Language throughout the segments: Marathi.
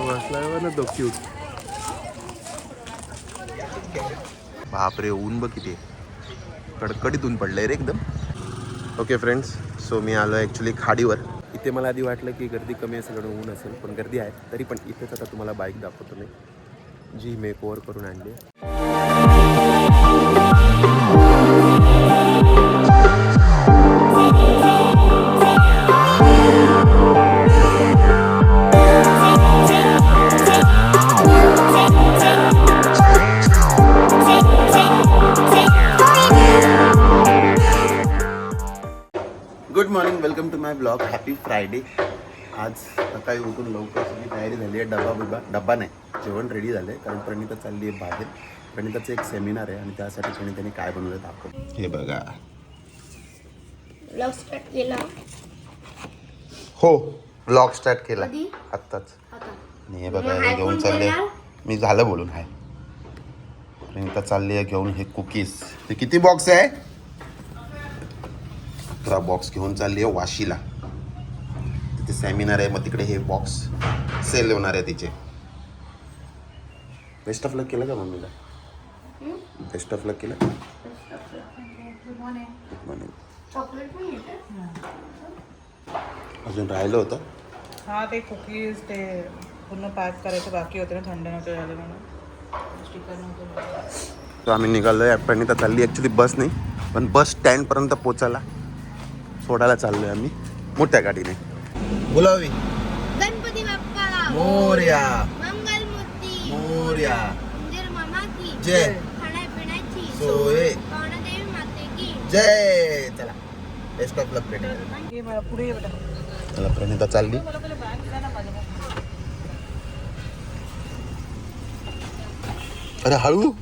बसला ना तो क्यूट. बापरे ऊन बघ किती कडकडीत ऊन पडलंय रे एकदम. ओके फ्रेंड्स, सो मी आलो ॲक्च्युली खाडीवर. इथे मला आधी वाटलं की गर्दी कमी असेल आणि ऊन असेल, पण गर्दी आहे. तरी पण इथेच आता तुम्हाला बाईक दाखवतो मी, जी मेक ओव्हर करून आणली. Good morning, welcome to my blog. Happy Friday. आज सकाळी उठून लवकर सगळी तयारी झाली आहे. डब्बा नाही, जेवण रेडी झालं आहे. कारण प्रणिता चालली आहे बाहेर. प्रणिताचं एक सेमिनार आहे आणि त्यासाठी प्रणिताने काय बनवलं दाखव. हे बघा. ब्लॉग स्टार्ट केला. हो, ब्लॉग स्टार्ट केला आत्ताच. आता हे बघा, हे घेऊन चालले. मी झालं बोलून. हाय प्रणिता चालली आहे घेऊन हे कुकीज. ते किती बॉक्स आहे? 11 बॉक्स घेऊन चालली आहे वाशीला. तिथे सेमिनार आहे, मग तिकडे हे बॉक्स सेल होणार आहे तिचे. बेस्ट ऑफ लक केलं का मम्मीला? बेस्ट ऑफ लक केलं. अजून राहिलं होतं. हा, ते कुकीज ते पूर्ण पॅक करायचं बाकी होते ना, थंड नव्हते झाले म्हणून स्टिकर नव्हतं. तो आम्ही निघालोय. प्रणिता चालली ॲक्च्युली बस नाही, पण बस स्टँडपर्यंत पोचायला सोडायला चाललोय आम्ही मोठ्या गाडीने. बोलावी. गणपती बाप्पा मोरया. मंगलमूर्ती मोरया. मंदिर मामा की जय. खाण्यापिण्याची सोय. पवनदेवी माते की जय. चला, बेस्ट ऑफ लक प्रणिता. ये मला पुढे ये बेटा. चला, प्रणिता चालली. मला पहिले बॅग दिला ना माझ्या. अरे हळू.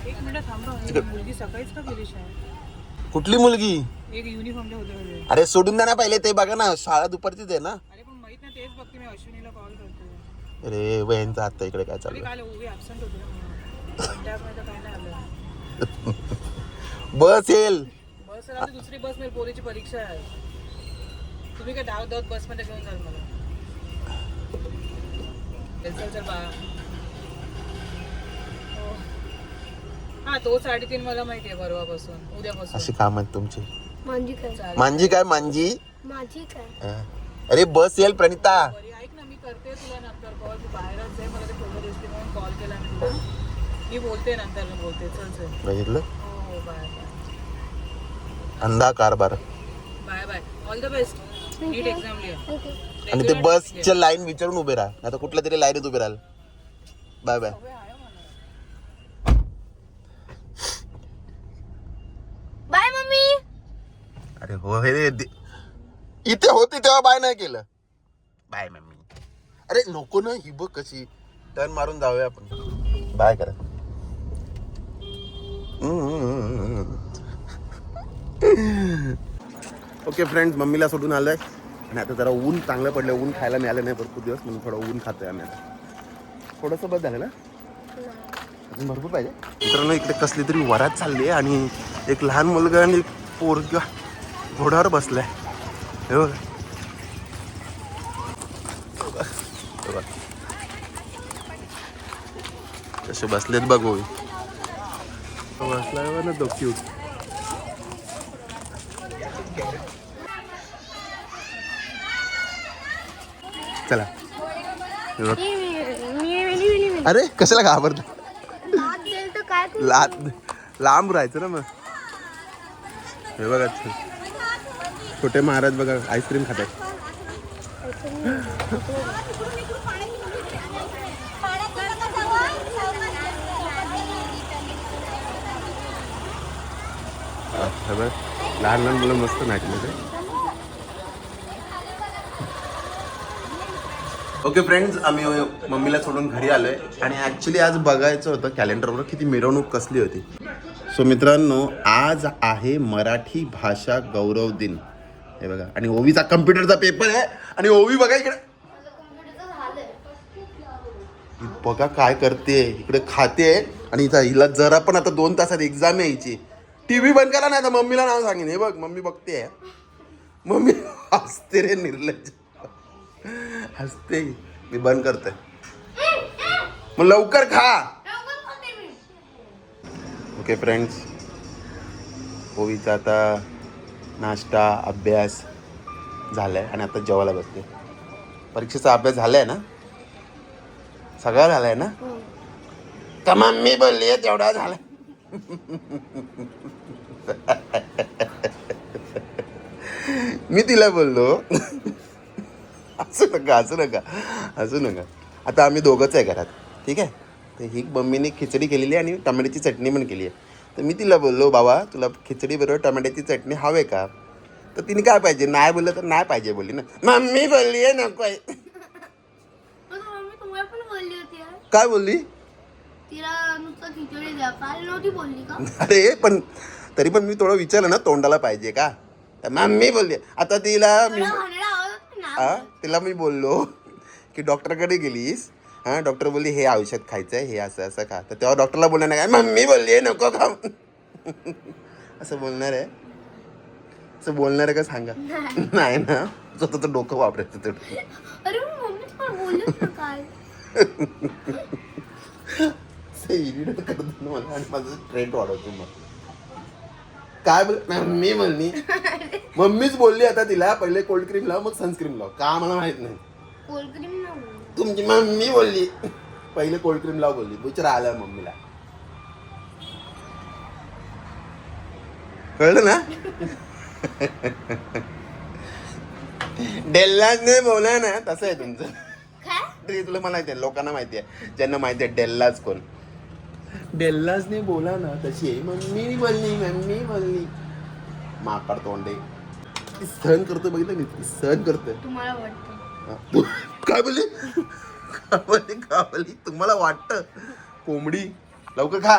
एक मिनिट थांबा. ही मुलगी सकाळीच का गेली शाळेत? कुठली मुलगी? एक युनिफॉर्मला होते म्हणजे. अरे सोडून द्या ना पहिले ते. बघा ना, शाळा दुपारचीच आहे ना. अरे पण माहित नाही, तेच बघते मी. अश्विनीला कॉल करते. अरे बहिणचा आता इकडे काय अरे चालू? काल उभी ॲब्सेंट होती ना, त्यामध्ये काय नाही आलं. बस येईल. बस आता दुसरी बस नाही, पोलीची परीक्षा आहे. तुम्ही काय धावत बस मध्ये घेऊन जाल मला? चल बा. हा, तो 3:30 मला माहिती आहे, परवापासून उद्यापासून. अशी काम आहेत तुमची. माझी काय चालेल. मांजी काय मांजी? माझी काय अरे बस येईल प्रणिता. बरी, ऐक ना, मी करते तुला नंतर कॉल. तू बाहेरच आहे, मला ते फोटो दिसते म्हणून कॉल केला मी तुला. मी बोलते नंतर, मी बोलते. चल. बघितलं, हो, बाय अंधा कारभार. Bye bye. All the best. नीट एक्झाम लिहा. आणि ते बसच्या लाईन विचारून उभे राहा, आता कुठल्या तरी लाईनीत उभे राहाल. Bye bye. Bye mummy. अरे हो, हे इथे होती तेव्हा बाय नाही केलं. Bye mummy. अरे नको ना, ही बघ कशी टर्न मारून जाऊया आपण. बाय करा. ओके फ्रेंड्स, मम्मीला सोडून आलोय आणि आता जरा ऊन चांगलं पडलं. ऊन खायला मिळालं नाही भरपूर दिवस, म्हणून थोडं ऊन खातोय आम्ही आता. थोडंसं बस झालं ना, अजून भरपूर पाहिजे. मित्रांनो, इकडे कसली तरी वरात चालली आहे आणि एक लहान मुलगा आणि एक पोरगा घोड्यावर बसलाय. हे बघ, कसे बसलेत बघ. होई बसलाय ना तो क्यूट. चला. अरे कशाला घाबरतो? काय लांब राहायचं ना मग. हे बघा, छोटे महाराज बघा आईस्क्रीम खातात. लहान लहान मुलं मस्त नाचले. ओके फ्रेंड्स, आम्ही मम्मीला सोडून घरी आलोय आणि ॲक्च्युली आज बघायचं होतं कॅलेंडरवर किती मिरवणूक कसली होती. सो मित्रांनो, आज आहे मराठी भाषा गौरव दिन. हे बघा, आणि ओवीचा कम्प्युटरचा पेपर आहे. आणि ओवी बघा इकडे, बघा काय करते. इकडे खाते आणि इथं हिला जरा पण आता 2 तासात एक्झाम यायची. टीव्ही बंद करा नाही तर मम्मीला नाव सांगेन. हे बघ मम्मी बघते. मम्मी हसते रे निर्लज्ज. हसते. मी बंद करतोय. मग लवकर खा. ओके फ्रेंड्स, ओवीचा आता नाश्ता अभ्यास झालाय आणि आता जेवायला बसते. परीक्षेचा अभ्यास झालाय ना? सगळा झालाय ना? तर मम्मी बोलली आहे तेवढा झाला. मी तिला बोललो असू नका. आता आम्ही दोघंच आहे घरात, ठीक आहे. तर ही मम्मीने खिचडी केलेली आहे आणि टमाट्याची चटणी पण केली आहे. तर मी तिला बोललो बाबा तुला खिचडी बरोबर टमाट्याची चटणी हवे का? तर तिने काय पाहिजे, नाही बोललं तर नाही पाहिजे बोलली ना. मम्मी बोलली आहे नको आहे. मम्मी तुम्हाला पण बोलली होती यार. काय बोलली? तिला नुसतं खिचडी द्या, काल नव्हती बोलली का? अरे पण तरी पण मी थोडं विचारलं ना तोंडाला पाहिजे का? तर मम्मी बोलली. आता तिला मी म्हणायला आवडत ना. तिला मी बोललो की डॉक्टरकडे गेलीस, हां डॉक्टर बोलली हे औषध खायचं आहे, हे असं असं खा. तर तेव्हा डॉक्टरला बोलणार नाही काय मम्मी बोलली आहे नको खाऊ. असं बोलणार आहे? असं बोलणार आहे का सांगा? नाही ना, स्वतःचं डोकं वापरायचं तेवढं. अरे मम्मी पण बोलली ना काल. इरिटेट करतो ना मला आणि माझं ट्रेंड वाढवतो. मग काय बोल मम्मी म्हणली. मम्मीच बोलली आता तिला पहिले कोल्ड क्रीम लाव मग सनस्क्रीम लाव. का मला माहित नाही. कोल्ड क्रीम ना तुमची मम्मी बोलली पहिले कोल्ड क्रीम लाव बोलली. विचार आला मम्मीला. कळलं ना? डेल्लाजने बोला ना तसं आहे तुमचं. काय? तुला माहिती आहे, लोकांना माहिती आहे, ज्यांना माहिती आहे डेल्लाज कोण. डेल्लाजने बोला ना तशी आहे. मम्मी बोलली माकड तोंडे. सहन करतो बघितलं मी, सहन करतोय. तुम्हाला वाटतं काय बोलली तुम्हाला वाटतं? कोंबडी लवकर खा.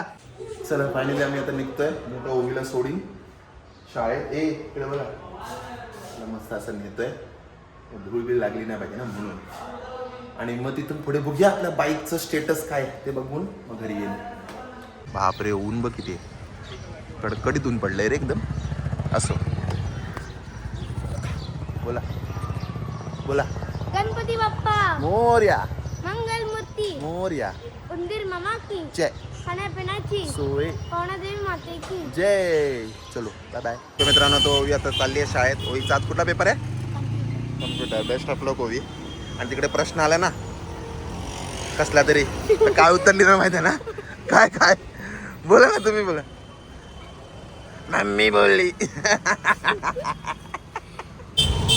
चला फायनली आम्ही आता निघतोय. मोठा ओवीला सोडीन शाळेत. इकडे बघा मस्त असं नेतोय. धूळ बिळ लागली नाही पाहिजे ना म्हणून. आणि मग तिथून पुढे बघूया आपल्या बाईकचं स्टेटस काय ते बघून मग घरी येईल. बापरे ऊन बघ किती कडकडीत ऊन पडलंय रे एकदम. असो बोला बोला. गणपती बाप्पा मोरया मंगलमूर्ती मोरया. उंदीर मामा की जय खाण्यापिण्याची सोय पवनादेवी माते की जय. चलो बाय बाय. तर मित्रांनो तो ओवी आता चालली आहे शाळेत. ओवीचा आज कुठला पेपर आहे? कम्प्युटर. बेस्ट ऑफ लक ओवी. आणि तिकडे प्रश्न आला ना कसला तरी, तर काय उत्तरली ना माहिती आहे ना? काय बोला ना तुम्ही बोला. मम्मी बोलली.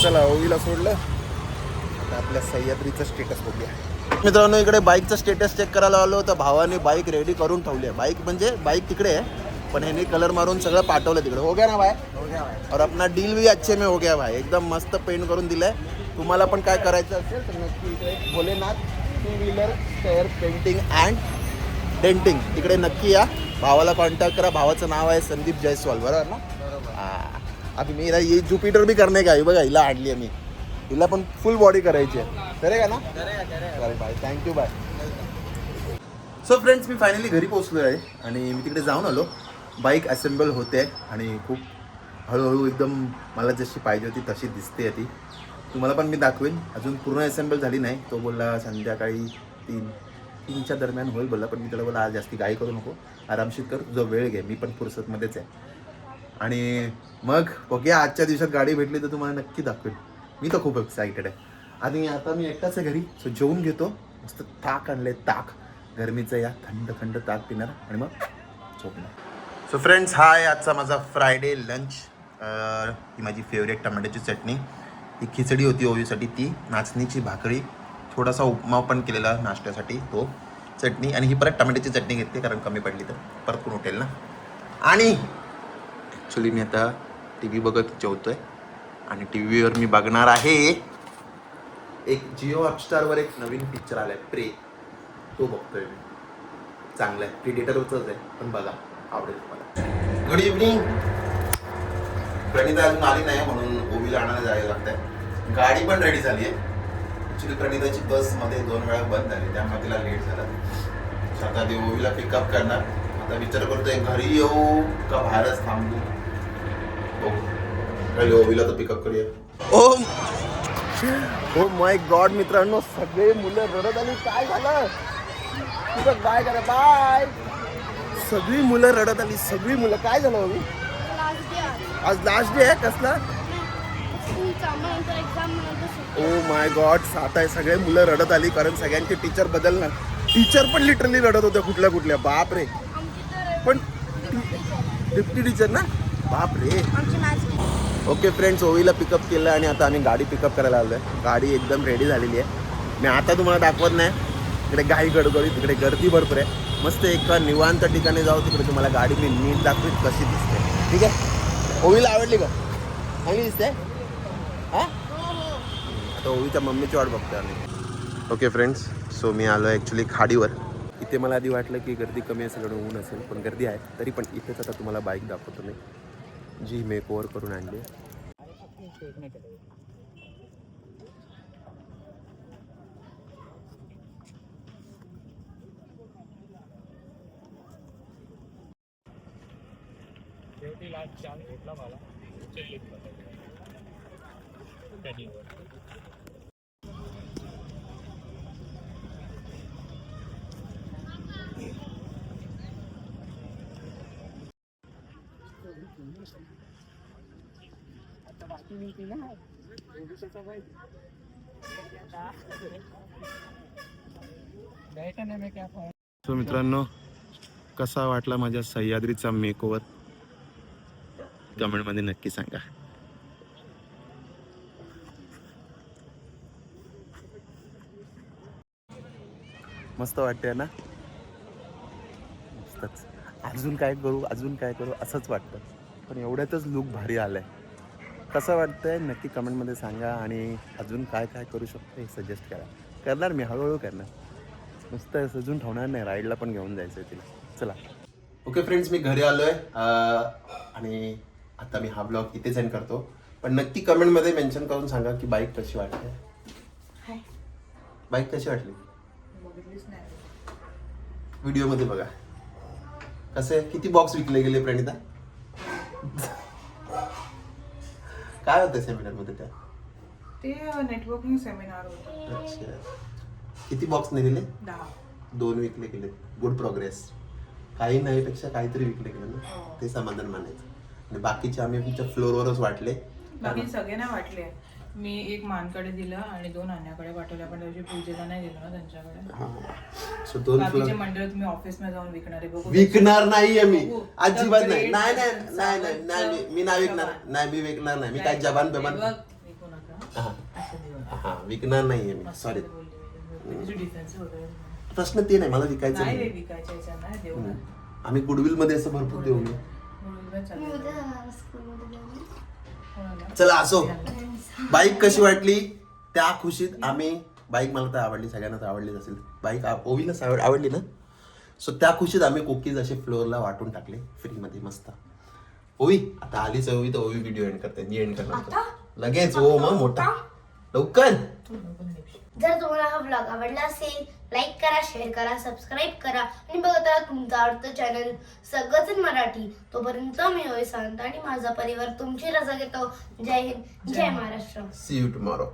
चला ओवीला सोडलं. आता आपल्या सह्याद्रीचं स्टेटस बघूया. मित्रांनो इकडे बाईकचं स्टेटस चेक करायला आलो तर भावाने बाईक रेडी करून ठेवली आहे. बाईक म्हणजे बाईक तिकडे आहे पण ह्याने कलर मारून सगळं पाठवलं तिकडे. हो गया ना भाई? हो गया भाई. और अपना डील भी अच्छे में हो गया भाई. एकदम मस्त पेंट करून दिलंय. तुम्हाला पण काय करायचं असेल तर नक्की इकडे Bholenath 2 wheeler tyre painting and denting तिकडे नक्की या. भावाला कॉन्टॅक्ट करा. भावाचं नाव आहे संदीप जयस्वाल. बरोबर ना? अभी मी ये ज्युपिटर भी करणे का बघा. हिला आणली आहे मी. हिला पण फुल बॉडी करायची आहे. करेगा ना? करेगा bye. Thank you bye. So friends मी फायनली घरी पोहोचलो आहे आणि मी तिकडे जाऊन आलो. बाईक असेंबल होते आणि खूप हळूहळू एकदम मला जशी पाहिजे होती तशी दिसते ती. तुम्हाला पण मी दाखवेन. अजून पूर्ण असेंबल झाली नाही. तो बोलला संध्याकाळी 3च्या दरम्यान होईल बोलला. पण मी त्याला बोला आज जास्ती घाई करू नको, आरामशीर कर, जो वेळ घे. मी पण फुरसतमध्येच आहे. आणि मग बघूया आजच्या दिवसात गाडी भेटली तर तुम्हाला नक्की दाखवेन. मी तर खूप एक्सायटेड आहे. आणि आता मी एकटाच आहे घरी. सो जेवून घेतो. मस्त ताक आणले. ताक गरमीचं या थंड थंड ताक पिणार आणि मग झोपणार. सो फ्रेंड्स हा आहे आजचा माझा फ्रायडे लंच. ही माझी फेवरेट टमाट्याची चटणी. ही खिचडी होती ओवीसाठी, ती नाचणीची भाकरी, थोडासा उपमा पण केलेला नाश्त्यासाठी तो, चटणी आणि ही परत टमाट्याची चटणी घेतली कारण कमी पडली तर परत कोण उठेल ना. आणि ॲक्च्युली मी आता टी व्ही बघत जेवतोय आणि टी व्हीवर मी बघणार आहे एक जिओ हॉटस्टारवर एक नवीन पिक्चर आलाय प्रे. तो बघतोय मी. चांगला आहे. प्रिडेटरवरच आहे पण बघा आवडेल तुम्हाला. Good evening. प्रणिता अजून आली नाही म्हणून ओवीला आणायला जायला लागतंय. गाडी पण रेडी झाली आहे. ॲक्च्युली प्रणिताची बसमध्ये 2 वेळा बंद झाली त्यामुळे तिला लेट झाला. आता देवीला पिकअप करणार. आता विचार करतोय घरी येऊ का बाहेरच थांबू. ओवीला तर पिकअप करूया. ओ माय गॉड मित्रांनो, सगळे मुलं रडत आली. काय झालं तुझं? बाय करा बाय. सगळी मुलं रडत आली, सगळी मुलं. काय झालं ओवी? लास्ट डे आज लास्ट डे आहे. कसला? एक्झाम ओ माय गॉड, सात आहे. सगळे मुलं रडत आली कारण सगळ्यांचे टीचर बदलणार. टीचर पण लिटरली रडत होत्या कुठल्या कुठल्या. बाप रे. पण डिप्टी टीचर ना, बाप रे. ओके फ्रेंड्स, ओवीला पिकअप केलं आणि आता आम्ही गाडी पिकअप करायला आलोय. गाडी एकदम रेडी झालेली आहे. मी आता तुम्हाला दाखवत नाही. तिकडे घाई गडगडी, तिकडे गर्दी भरपूर आहे. मस्त एका निवांत ठिकाणी जाऊ, तिकडे तुम्हाला गाडी मी नीट दाखवीत कशी दिसते. ठीक आहे? ओवीला आवडली का? चांगली दिसते. हां, आता ओवीच्या मम्मीची वाट बघतोय आम्ही. ओके फ्रेंड्स, सो मी आलो ॲक्च्युली खाडीवर. इथे मला आधी वाटलं की गर्दी कमी असेल, ऊन असेल, पण गर्दी आहे. तरी पण इथेच आता तुम्हाला बाईक दाखवतो मी, जी मेक ओव्हर करून आणली. सो मित्रांनो, कसा वाटला माझ्या सह्याद्रीचा मेक ओव्हर कमेंटमध्ये नक्की सांगा. मस्त वाटतंय ना? मस्तच. अजून काय करू असंच वाटतं. पण एवढ्यातच लुक भारी आलाय. कसं वाटतंय नक्की कमेंटमध्ये सांगा. आणि अजून काय करू शकतो हे सजेस्ट करा. करणार मी, हळूहळू करणार. नुसतं सजून ठेवणार नाही, राईडला पण घेऊन जायचं आहे तिला. चला. ओके फ्रेंड्स, मी घरी आलोय आणि आता मी हा ब्लॉग इथे सेंड करतो. पण नक्की कमेंटमध्ये मेन्शन करून सांगा की बाईक कशी वाटते. बाईक कशी वाटली? व्हिडिओमध्ये बघा. कसे किती बॉक्स विकले गेले प्रणिता? काय होतं सेमिनारमध्ये त्या? ते नेटवर्किंग सेमिनार होतं. अच्छा. किती बॉक्स नाही दिले? 2 विकले गेले. Good progress. काही नाही पेक्षा काहीतरी विकले गेले ना, ते समाधान मानायचं. आणि बाकीचे आम्ही आमच्या फ्लोअरवरच वाटले. बाकी सगळे नाही वाटले. मी एक मानकडे दिलं आणि 2 अन्याकडे पाठवल्या, पण त्याची पूजेला नाही गेलो ना त्यांच्याकडे. सो 2 बाकीचे मंडळ तुम्ही ऑफिसमध्ये जाऊन विकणारे बघू. विकणार नाहीये मी, अजिबात नाही. नाही मी नाही विकणार. नाही मी विकणार नाही. मी काय जबान बेबान विकू नका. हा, विकणार नाहीये मी. सॉरी. डिफेन्स वगैरे प्रश्न ते नाही, मला विकायचं नाही. नाही. विकायच्या नाही देऊ ना. आम्ही गुडविल मध्ये असं भरपूर देऊ. चला असो. बाईक कशी वाटली त्या खुशीत आम्ही, बाईक मला तर आवडली, सगळ्यांनाच आवडलीच असेल. बाईक ओवीलाच आवडली ना. सो त्या खुशीत आम्ही कुकीज असे फ्लोअरला वाटून टाकले फ्रीमध्ये. मस्त. ओवी आता आलीच ओवी, तर ओवी व्हिडिओ एंड करते. मी एंड करणार लगेच. हो मग मोठा लवकर. जर तुम्हाला हा ब्लॉग आवडला असेल, लाईक करा, शेअर करा, सबस्क्राईब करा आणि बघत राहा तुमचं आवडतं चॅनल सगळंच मराठी. तोपर्यंत मी होय सांगतो आणि माझा परिवार तुमची रजा घेतो. जय हिंद, जय महाराष्ट्र. See you tomorrow.